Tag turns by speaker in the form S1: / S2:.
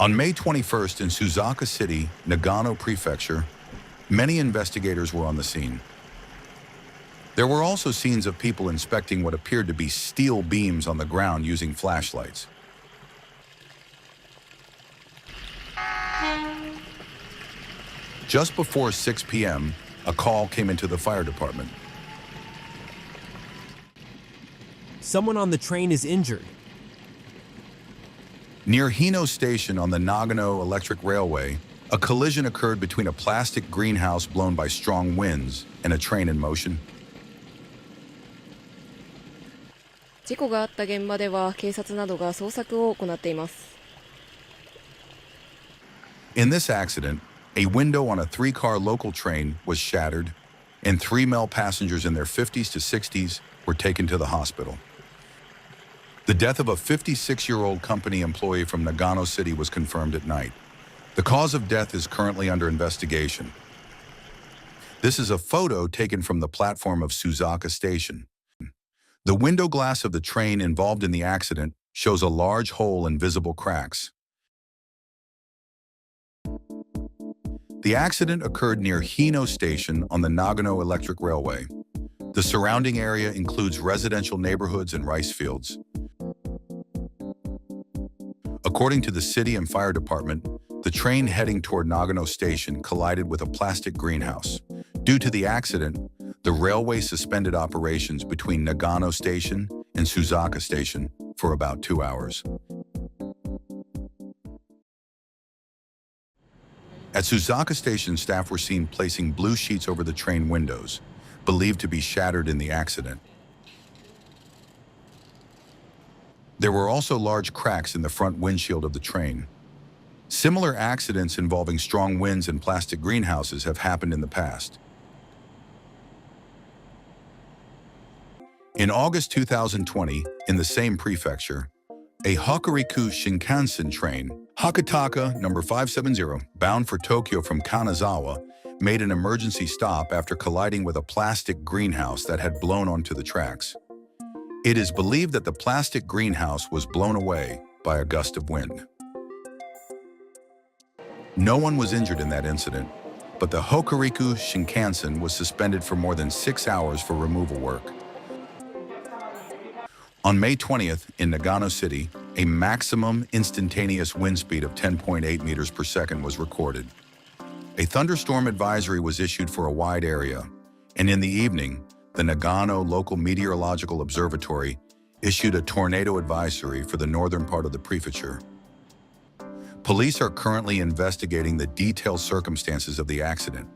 S1: On May 21st in Suzaka City, Nagano Prefecture, many investigators were on the scene. There were also scenes of people inspecting what appeared to be steel beams on the ground using flashlights. Just before 6 p.m., a call came into the fire department.
S2: Someone on the train is injured.
S1: Near Hino Station on the Nagano Electric Railway, a collision occurred between a plastic greenhouse blown by strong winds and a train in motion.
S3: 事故があった現場では警察などが捜索を行っています。
S1: In this accident, a window on a three-car local train was shattered, and 3 male passengers in their 50s to 60s were taken to the hospital. The death of a 56-year-old company employee from Nagano City was confirmed at night. The cause of death is currently under investigation. This is a photo taken from the platform of Suzaka Station. The window glass of the train involved in the accident shows a large hole and visible cracks. The accident occurred near Hino Station on the Nagano Electric Railway. The surrounding area includes residential neighborhoods and rice fields. According to the city and fire department, the train heading toward Nagano Station collided with a plastic greenhouse. Due to the accident, the railway suspended operations between Nagano Station and Suzaka Station for about 2 hours. At Suzaka Station, staff were seen placing blue sheets over the train windows, believed to be shattered in the accident. There were also large cracks in the front windshield of the train. Similar accidents involving strong winds and plastic greenhouses have happened in the past. In August 2020, in the same prefecture, a Hokuriku Shinkansen train, Hakataka number 570, bound for Tokyo from Kanazawa, made an emergency stop after colliding with a plastic greenhouse that had blown onto the tracks. It is believed that the plastic greenhouse was blown away by a gust of wind. No one was injured in that incident, but the Hokuriku Shinkansen was suspended for more than 6 hours for removal work. On May 20th, in Nagano City, a maximum instantaneous wind speed of 10.8 meters per second was recorded. A thunderstorm advisory was issued for a wide area, and in the evening, the Nagano Local Meteorological Observatory issued a tornado advisory for the northern part of the prefecture. Police are currently investigating the detailed circumstances of the accident.